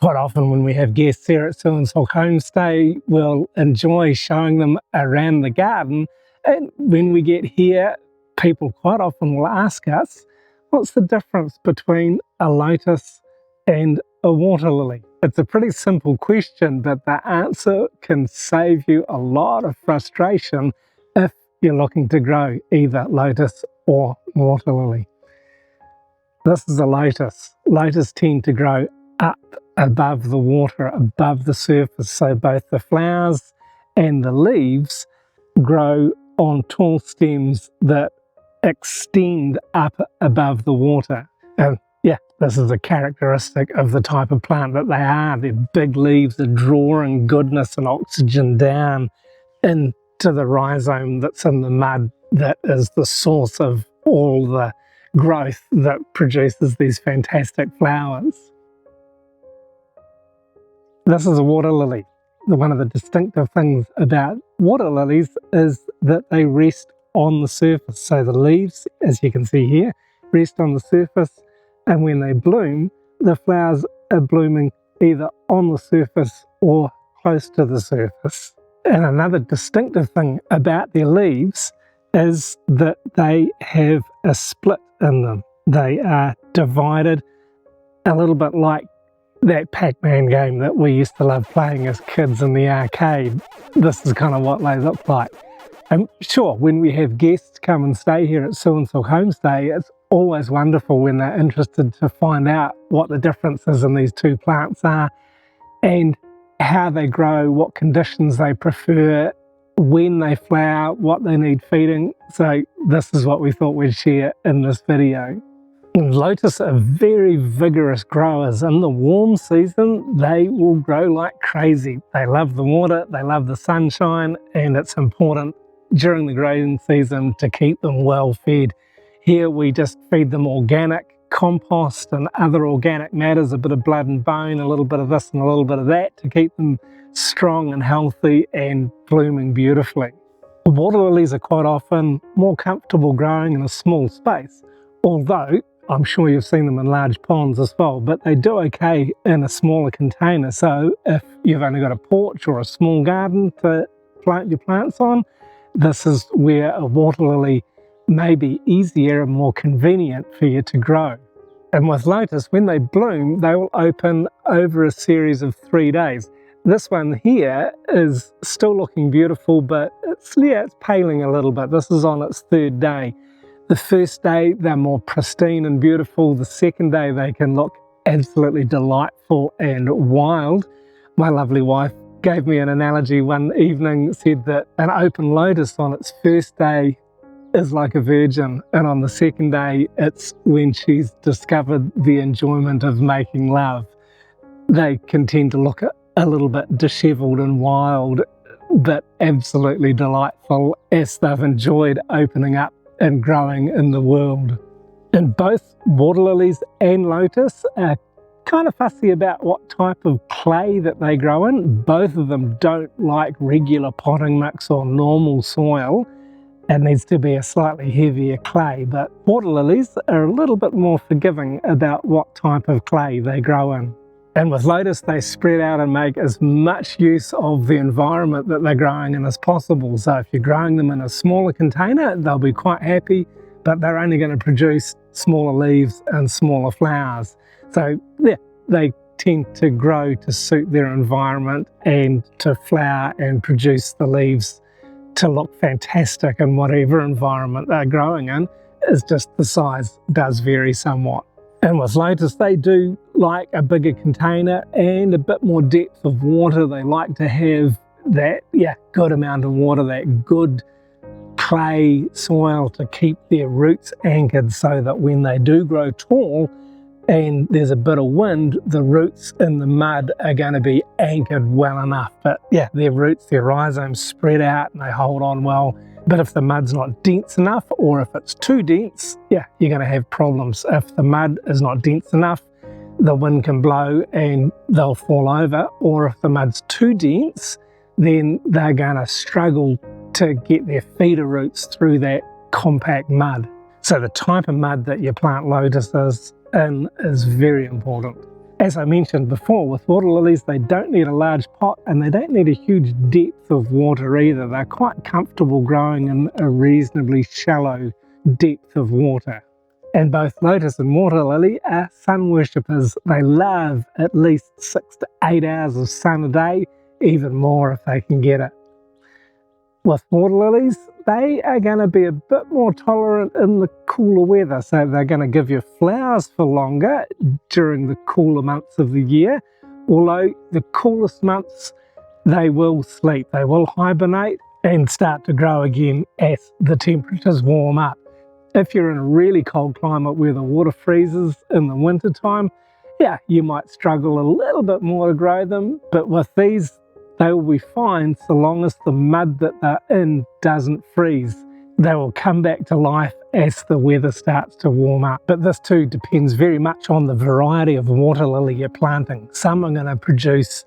Quite often when we have guests here at So-and-So Homestay, we'll enjoy showing them around the garden. And when we get here, people quite often will ask us, what's the difference between a lotus and a water lily? It's a pretty simple question, but the answer can save you a lot of frustration if you're looking to grow either lotus or water lily. This is a lotus. Lotus tend to grow up above the water, above the surface, so both the flowers and the leaves grow on tall stems that extend up above the water. And yeah, this is a characteristic of the type of plant that they are. Their big leaves are drawing goodness and oxygen down into the rhizome that's in the mud that is the source of all the growth that produces these fantastic flowers. This is a water lily. One of the distinctive things about water lilies is that they rest on the surface. So the leaves, as you can see here, rest on the surface, and when they bloom, the flowers are blooming either on the surface or close to the surface. And another distinctive thing about their leaves is that they have a split in them. They are divided a little bit like that Pac-Man game that we used to love playing as kids in the arcade. This is kind of what they look like. And sure, when we have guests come and stay here at So-and-So Homestay, it's always wonderful when they're interested to find out what the differences in these two plants are and how they grow, what conditions they prefer, when they flower, what they need feeding. So this is what we thought we'd share in this video. Lotus are very vigorous growers. In the warm season, they will grow like crazy. They love the water, they love the sunshine, and it's important during the growing season to keep them well fed. Here we just feed them organic compost and other organic matters, a bit of blood and bone, a little bit of this and a little bit of that to keep them strong and healthy and blooming beautifully. Water lilies are quite often more comfortable growing in a small space, although I'm sure you've seen them in large ponds as well, but they do okay in a smaller container. So if you've only got a porch or a small garden to plant your plants on, this is where a water lily may be easier and more convenient for you to grow. And with lotus, when they bloom, they will open over a series of 3 days. This one here is still looking beautiful, but it's paling a little bit. This is on its 3rd day. The first day, they're more pristine and beautiful. The second day, they can look absolutely delightful and wild. My lovely wife gave me an analogy one evening, said that an open lotus on its first day is like a virgin, and on the second day, it's when she's discovered the enjoyment of making love. They can tend to look a little bit disheveled and wild, but absolutely delightful as they've enjoyed opening up and growing in the world. And both water lilies and lotus are kind of fussy about what type of clay that they grow in. Both of them don't like regular potting mix or normal soil. It needs to be a slightly heavier clay, but water lilies are a little bit more forgiving about what type of clay they grow in. And with lotus, they spread out and make as much use of the environment that they're growing in as possible. So if you're growing them in a smaller container, they'll be quite happy, but they're only going to produce smaller leaves and smaller flowers. So yeah, they tend to grow to suit their environment and to flower and produce the leaves to look fantastic in whatever environment they're growing in. It's just the size does vary somewhat. And with lotus, they do like a bigger container and a bit more depth of water. They like to have that, good amount of water, that good clay soil to keep their roots anchored so that when they do grow tall and there's a bit of wind, the roots in the mud are going to be anchored well enough. But yeah, their roots, their rhizomes spread out and they hold on well. But if the mud's not dense enough, or if it's too dense, you're going to have problems. If the mud is not dense enough, the wind can blow and they'll fall over. Or if the mud's too dense, then they're going to struggle to get their feeder roots through that compact mud. So the type of mud that your plant lotus is in is very important. As I mentioned before, with water lilies, they don't need a large pot and they don't need a huge depth of water either. They're quite comfortable growing in a reasonably shallow depth of water. And both lotus and water lily are sun worshippers. They love at least 6 to 8 hours of sun a day, even more if they can get it. With water lilies, they are going to be a bit more tolerant in the cooler weather, so they're going to give you flowers for longer during the cooler months of the year. Although the coolest months, they will sleep, they will hibernate and start to grow again as the temperatures warm up. If you're in a really cold climate where the water freezes in the winter time, yeah, you might struggle a little bit more to grow them, but with these, they will be fine so long as the mud that they're in doesn't freeze. They will come back to life as the weather starts to warm up. But this too depends very much on the variety of water lily you're planting. Some are going to produce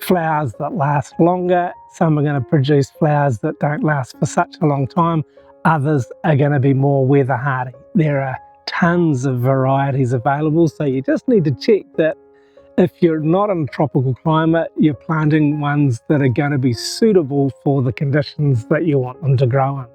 flowers that last longer, some are going to produce flowers that don't last for such a long time, others are going to be more weather hardy. There are tons of varieties available, so you just need to check that if you're not in a tropical climate, you're planting ones that are going to be suitable for the conditions that you want them to grow in.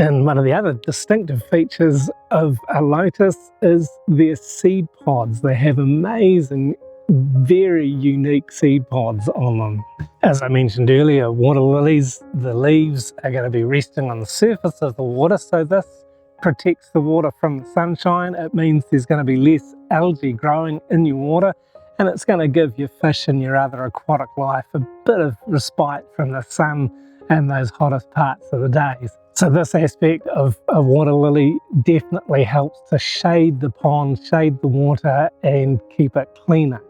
And one of the other distinctive features of a lotus is their seed pods. They have amazing, very unique seed pods on them. As I mentioned earlier, water lilies, the leaves are going to be resting on the surface of the water, so this protects the water from the sunshine. It means there's going to be less algae growing in your water, and it's going to give your fish and your other aquatic life a bit of respite from the sun and those hottest parts of the days. So this aspect of a water lily definitely helps to shade the pond, shade the water, and keep it cleaner.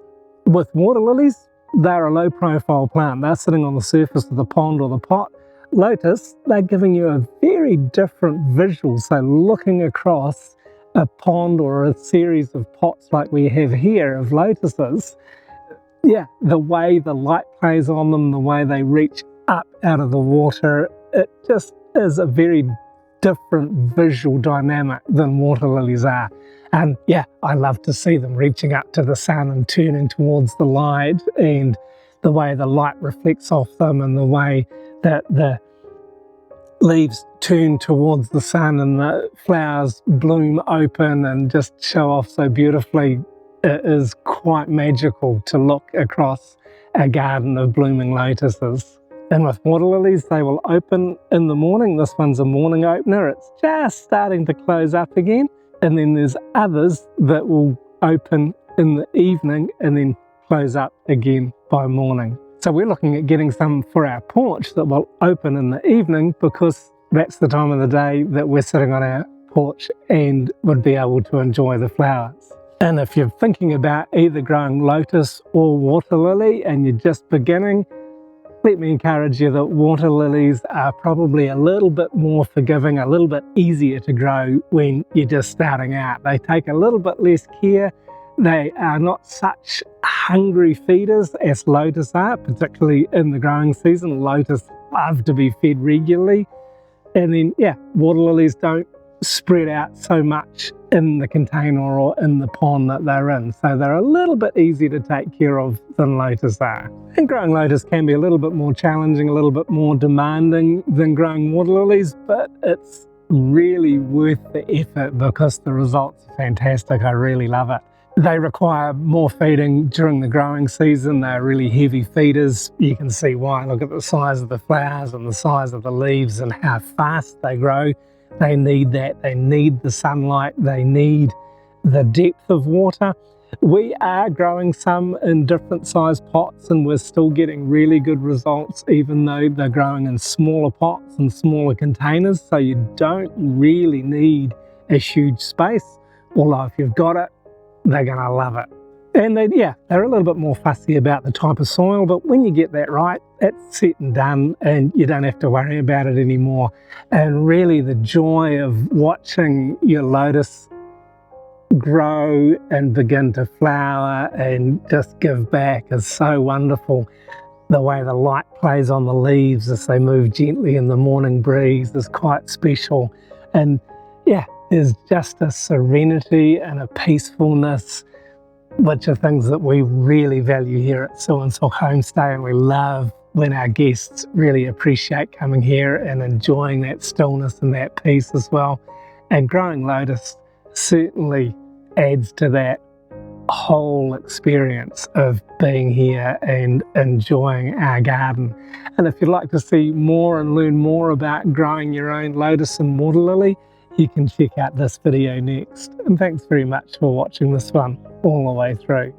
With water lilies, they're a low profile plant. They're sitting on the surface of the pond or the pot. Lotus, they're giving you a very different visual. So looking across a pond or a series of pots like we have here of lotuses, yeah, the way the light plays on them, the way they reach up out of the water, it just is a very different visual dynamic than water lilies are. And yeah, I love to see them reaching up to the sun and turning towards the light, and the way the light reflects off them and the way that the leaves turn towards the sun and the flowers bloom open and just show off so beautifully. It is quite magical to look across a garden of blooming lotuses. And with water lilies, they will open in the morning. This one's a morning opener. It's just starting to close up again. And then there's others that will open in the evening and then close up again by morning. So we're looking at getting some for our porch that will open in the evening, because that's the time of the day that we're sitting on our porch and would be able to enjoy the flowers. And if you're thinking about either growing lotus or water lily and you're just beginning, let me encourage you that water lilies are probably a little bit more forgiving, a little bit easier to grow when you're just starting out. They take a little bit less care. They are not such hungry feeders as lotus are, particularly in the growing season. Lotus love to be fed regularly. And then, yeah, water lilies don't spread out so much in the container or in the pond that they're in. So they're a little bit easier to take care of than lotus are. And growing lotus can be a little bit more challenging, a little bit more demanding than growing water lilies, but it's really worth the effort because the results are fantastic. I really love it. They require more feeding during the growing season. They're really heavy feeders. You can see why. Look at the size of the flowers and the size of the leaves and how fast they grow. They need that. They need the sunlight. They need the depth of water. We are growing some in different size pots and we're still getting really good results, even though they're growing in smaller pots and smaller containers. So you don't really need a huge space. Although if you've got it, they're going to love it. And they're a little bit more fussy about the type of soil, but when you get that right, it's set and done and you don't have to worry about it anymore. And really the joy of watching your lotus grow and begin to flower and just give back is so wonderful. The way the light plays on the leaves as they move gently in the morning breeze is quite special. And yeah, there's just a serenity and a peacefulness which are things that we really value here at So-and-So Homestay, and we love when our guests really appreciate coming here and enjoying that stillness and that peace as well. And growing lotus certainly adds to that whole experience of being here and enjoying our garden. And if you'd like to see more and learn more about growing your own lotus and water lily, you can check out this video next. And thanks very much for watching this one all the way through.